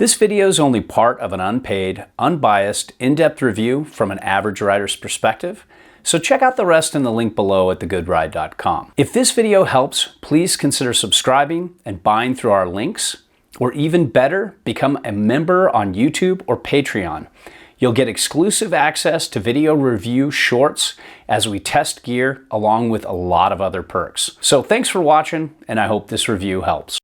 This video is only part of an unpaid, unbiased, in-depth review from an average rider's perspective, so check out the rest in the link below at thegoodride.com. If this video helps, please consider subscribing and buying through our links, or even better, become a member on YouTube or Patreon. You'll get exclusive access to video review shorts as we test gear, along with a lot of other perks. So thanks for watching, and I hope this review helps.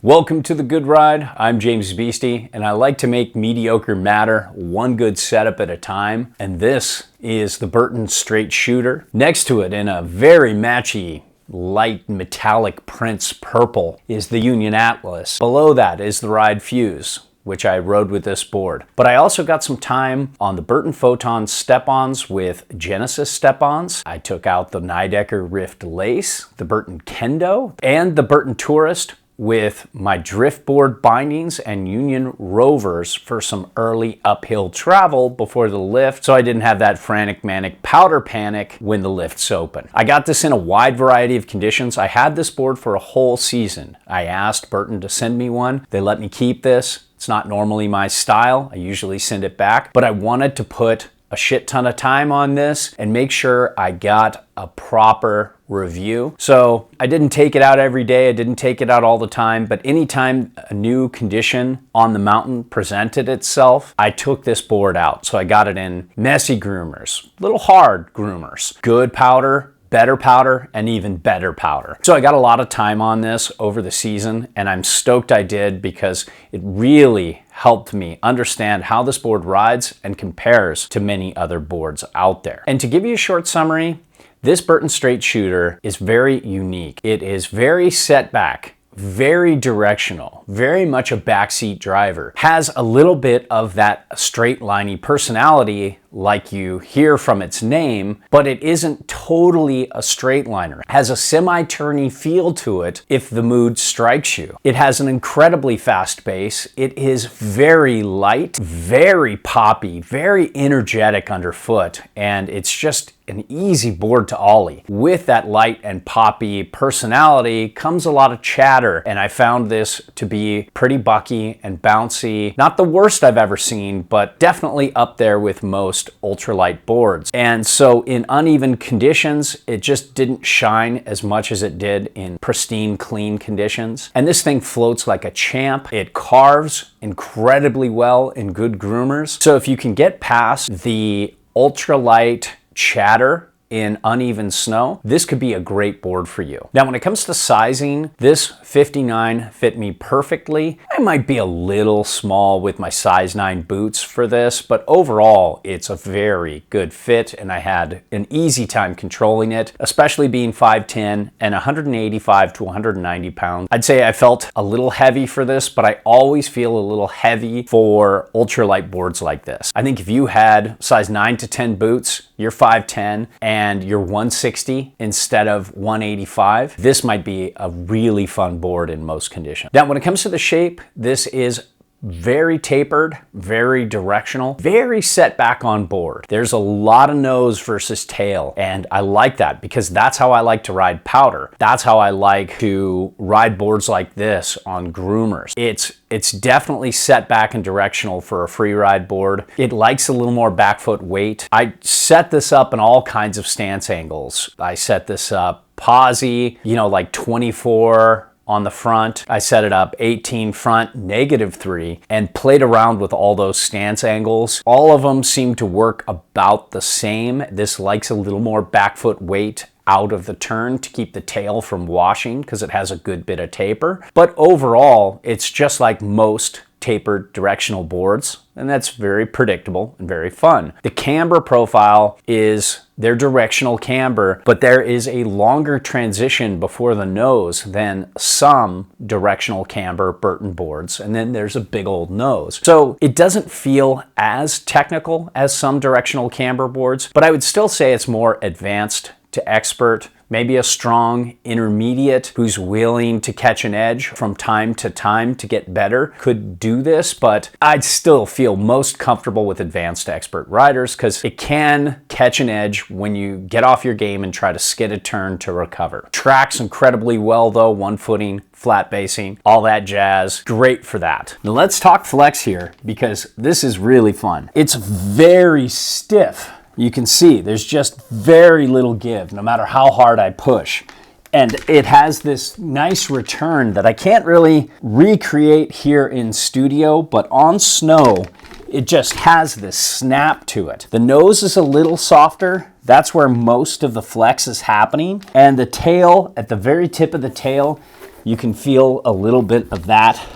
Welcome to The Good Ride. I'm James Beastie, and I like to make mediocre matter one good setup at a time. And this is the Burton straight Chuter. Next to it, in a very matchy light metallic Prince purple, is the Union Atlas. Below that is the Ride Fuse, which I rode with this board. But I also got some time on the Burton Photon step-ons with Genesis step-ons. I took out the Nidecker Rift Lace, the Burton Kendo, and the Burton Tourist with my drift board bindings and Union Rovers for some early uphill travel before the lift, so I didn't have that frantic manic powder panic when the lift's open. I got this in a wide variety of conditions. I had this board for a whole season. I asked Burton to send me one. They let me keep this. It's not normally my style. I usually send it back, but I wanted to put a shit ton of time on this and make sure I got a proper review. So I didn't take it out every day. I didn't take it out all the time, but anytime a new condition on the mountain presented itself, I took this board out. So I got it in messy groomers, little hard groomers, good powder, better powder, and even better powder. So I got a lot of time on this over the season, and I'm stoked I did because it really helped me understand how this board rides and compares to many other boards out there. And to give you a short summary, this Burton straight Chuter is very unique. It is very set back, very directional, very much a backseat driver. Has a little bit of that straight liney personality like you hear from its name, but it isn't totally a straight liner. It has a semi-turny feel to it if the mood strikes you. It has an incredibly fast base. It is very light, very poppy, very energetic underfoot, and it's just an easy board to ollie. With that light and poppy personality comes a lot of chatter, and I found this to be pretty bucky and bouncy. Not the worst I've ever seen, but definitely up there with most ultralight boards. And so in uneven conditions, it just didn't shine as much as it did in pristine, clean conditions. And this thing floats like a champ. It carves incredibly well in good groomers. So if you can get past the ultralight chatter in uneven snow, this could be a great board for you. Now, when it comes to sizing, this 59 fit me perfectly. I might be a little small with my size 9 boots for this, but overall, it's a very good fit, and I had an easy time controlling it, especially being 5'10 and 185 to 190 pounds. I'd say I felt a little heavy for this, but I always feel a little heavy for ultralight boards like this. I think if you had size 9 to 10 boots, you're 5'10 and you're 160 instead of 185, this might be a really fun board in most conditions. Now, when it comes to the shape, this is very tapered, very directional, very set back on board. There's a lot of nose versus tail, and I like that because that's how I like to ride powder. That's how I like to ride boards like this on groomers. It's definitely set back and directional for a free ride board. It likes a little more back foot weight. I set this up in all kinds of stance angles. I set this up posy, like 24 on the front. I set it up 18 front, -3, and played around with all those stance angles. All of them seem to work about the same. This likes a little more back foot weight out of the turn to keep the tail from washing because it has a good bit of taper. But overall, it's just like most tapered directional boards, and that's very predictable and very fun. The camber profile is their directional camber, but there is a longer transition before the nose than some directional camber Burton boards, and then there's a big old nose. So it doesn't feel as technical as some directional camber boards, but I would still say it's more advanced to expert, maybe a strong intermediate who's willing to catch an edge from time to time to get better could do this, but I'd still feel most comfortable with advanced expert riders because it can catch an edge when you get off your game and try to skid a turn to recover. Tracks incredibly well though, one footing, flat basing, all that jazz. Great for that. Now let's talk flex here because this is really fun. It's very stiff. You can see there's just very little give no matter how hard I push. And it has this nice return that I can't really recreate here in studio, but on snow, it just has this snap to it. The nose is a little softer. That's where most of the flex is happening. And the tail, at the very tip of the tail, you can feel a little bit of that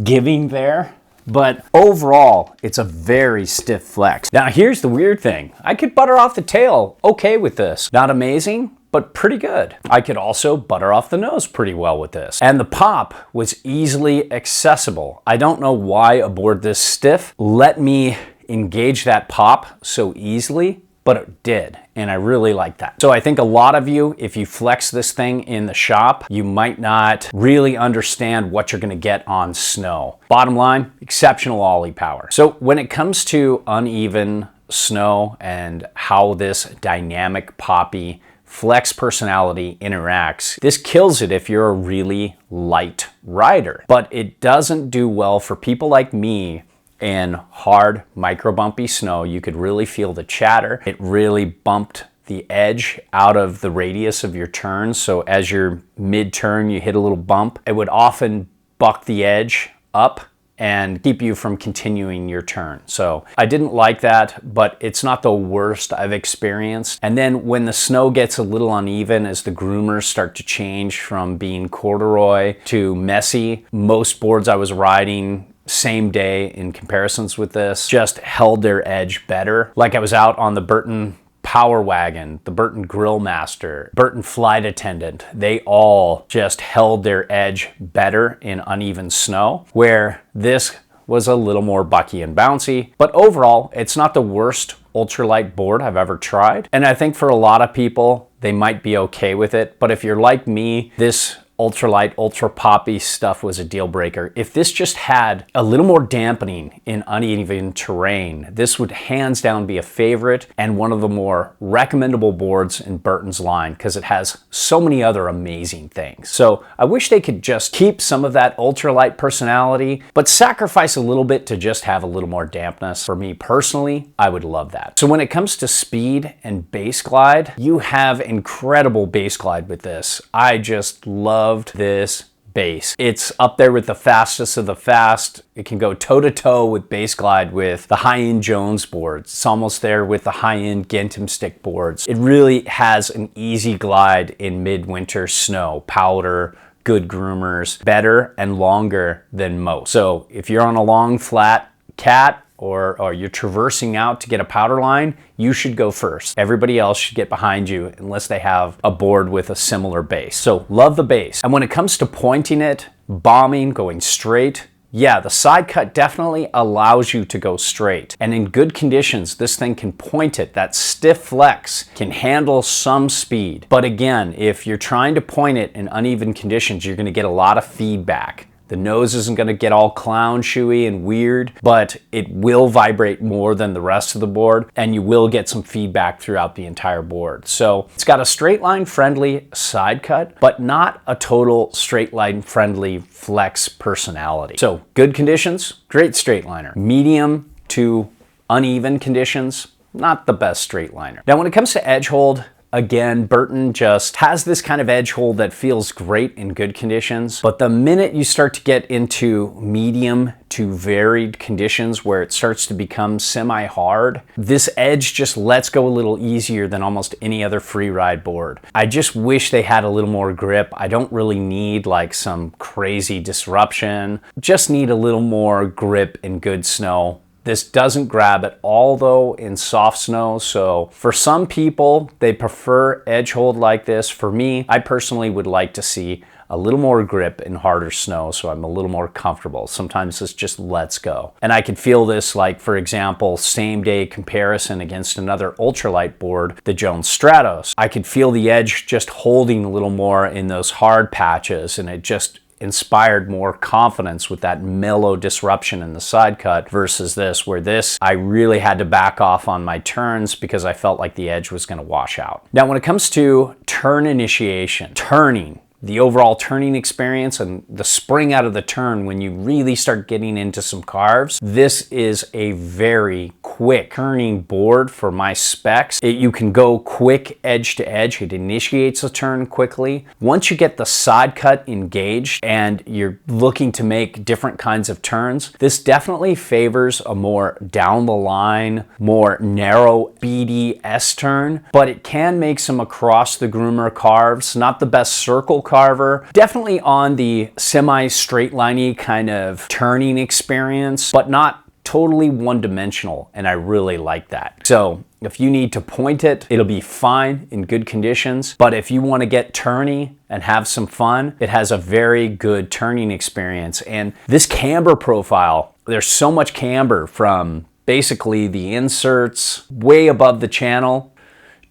giving there. But overall, it's a very stiff flex. Now here's the weird thing. I could butter off the tail okay with this. Not amazing, but pretty good. I could also butter off the nose pretty well with this. And the pop was easily accessible. I don't know why a board this stiff let me engage that pop so easily, but it did, and I really like that. So I think a lot of you, if you flex this thing in the shop, you might not really understand what you're gonna get on snow. Bottom line, exceptional ollie power. So when it comes to uneven snow and how this dynamic poppy flex personality interacts, this kills it if you're a really light rider. But it doesn't do well for people like me in hard micro bumpy snow. You could really feel the chatter. It really bumped the edge out of the radius of your turn. So as you're mid-turn, you hit a little bump. It would often buck the edge up and keep you from continuing your turn. So I didn't like that, but it's not the worst I've experienced. And then when the snow gets a little uneven, as the groomers start to change from being corduroy to messy, most boards I was riding same day in comparisons with this just held their edge better. Like I was out on the Burton Power Wagon, the Burton Grill Master, Burton Flight Attendant, they all just held their edge better in uneven snow, where this was a little more bucky and bouncy. But overall, it's not the worst ultralight board I've ever tried. And I think for a lot of people, they might be okay with it. But if you're like me, this ultralight, ultra poppy stuff was a deal breaker. If this just had a little more dampening in uneven terrain, this would hands down be a favorite and one of the more recommendable boards in Burton's line because it has so many other amazing things. So I wish they could just keep some of that ultralight personality, but sacrifice a little bit to just have a little more dampness. For me personally, I would love that. So when it comes to speed and base glide, you have incredible base glide with this. I just loved this base. It's up there with the fastest of the fast. It can go toe to toe with base glide with the high-end Jones boards. It's almost there with the high-end Gentum stick boards. It really has an easy glide in midwinter snow, powder, good groomers, better and longer than most. So if you're on a long flat cat, or you're traversing out to get a powder line, you should go first. Everybody else should get behind you unless they have a board with a similar base. So love the base. And when it comes to pointing it, bombing, going straight, yeah, the side cut definitely allows you to go straight. And in good conditions, this thing can point it. That stiff flex can handle some speed. But again, if you're trying to point it in uneven conditions, you're gonna get a lot of feedback. The nose isn't going to get all clown shoey and weird, but it will vibrate more than the rest of the board, and you will get some feedback throughout the entire board. So it's got a straight line friendly side cut, but not a total straight line friendly flex personality. So good conditions, great straight liner. Medium to uneven conditions, not the best straight liner. Now when it comes to edge hold, again, Burton just has this kind of edge hold that feels great in good conditions, but the minute you start to get into medium to varied conditions where it starts to become semi-hard, this edge just lets go a little easier than almost any other free ride board. I just wish they had a little more grip. I don't really need like some crazy disruption, just need a little more grip in good snow. This doesn't grab at all though in soft snow, so for some people, they prefer edge hold like this. For me, I personally would like to see a little more grip in harder snow, so I'm a little more comfortable. Sometimes this just lets go. And I could feel this, like, for example, same day comparison against another ultralight board, the Jones Stratos. I could feel the edge just holding a little more in those hard patches, and it just inspired more confidence with that mellow disruption in the side cut versus this, where this, I really had to back off on my turns because I felt like the edge was going to wash out. Now, when it comes to turn initiation, turning, the overall turning experience and the spring out of the turn when you really start getting into some carves, this is a very quick turning board for my specs. You can go quick edge to edge. It initiates a turn quickly. Once you get the side cut engaged and you're looking to make different kinds of turns, this definitely favors a more down the line, more narrow BDS turn, but it can make some across the groomer carves. Not the best circle carver, definitely on the semi-straight liney kind of turning experience, but not totally one-dimensional, and I really like that. So if you need to point it, it'll be fine in good conditions, but if you want to get turny and have some fun, it has a very good turning experience. And this camber profile, there's so much camber from basically the inserts way above the channel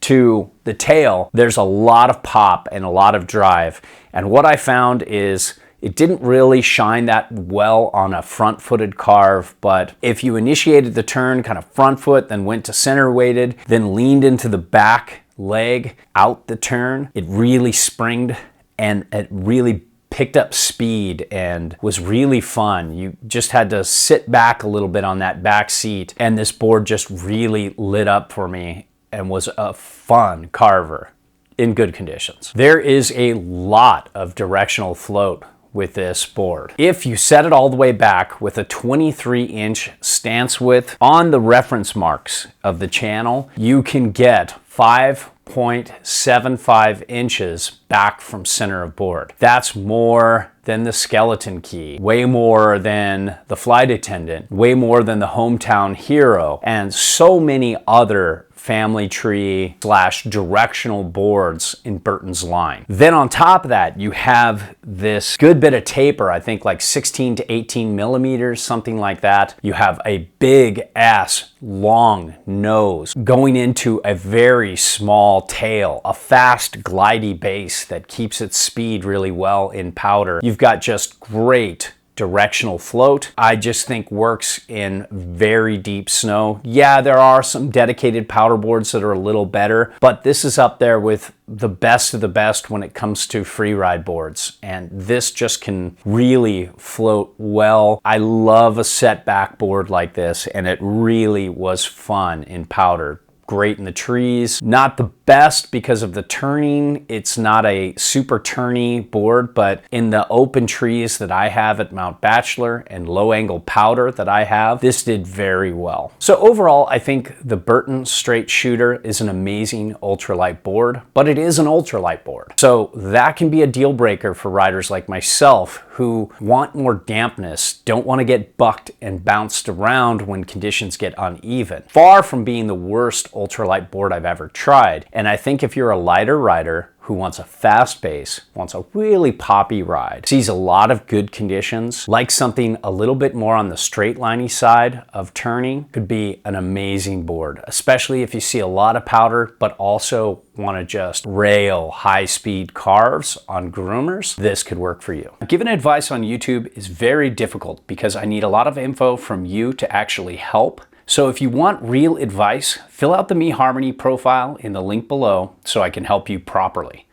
to the tail. There's a lot of pop and a lot of drive. And what I found is it didn't really shine that well on a front-footed carve, but if you initiated the turn kind of front foot, then went to center weighted, then leaned into the back leg out the turn, it really springed and it really picked up speed and was really fun. You just had to sit back a little bit on that back seat, and this board just really lit up for me and was a fun carver in good conditions. There is a lot of directional float with this board. If you set it all the way back with a 23-inch stance width on the reference marks of the channel, you can get 5.75 inches back from center of board. That's more than the skeleton key, way more than the flight attendant, way more than the hometown hero, and so many other family tree / directional boards in Burton's line. Then on top of that, you have this good bit of taper, I think like 16 to 18 millimeters, something like that. You have a big ass long nose going into a very small tail, a fast glidey base that keeps its speed really well in powder. You've got just great directional float. I just think works in very deep snow. Yeah, there are some dedicated powder boards that are a little better, but this is up there with the best of the best when it comes to free ride boards, and this just can really float well. I love a setback board like this, and it really was fun in powder. Great in the trees. Not the best because of the turning. It's not a super turny board, but in the open trees that I have at Mount Bachelor and low angle powder that I have, this did very well. So overall, I think the Burton Straight Shooter is an amazing ultralight board, but it is an ultralight board. So that can be a deal breaker for riders like myself who want more dampness, don't want to get bucked and bounced around when conditions get uneven. Far from being the worst ultralight board I've ever tried. And I think if you're a lighter rider who wants a fast pace, wants a really poppy ride, sees a lot of good conditions, like something a little bit more on the straight liney side of turning, could be an amazing board, especially if you see a lot of powder, but also want to just rail high-speed carves on groomers. This could work for you. Giving advice on YouTube is very difficult because I need a lot of info from you to actually help. So if you want real advice, fill out the Me Harmony profile in the link below so I can help you properly.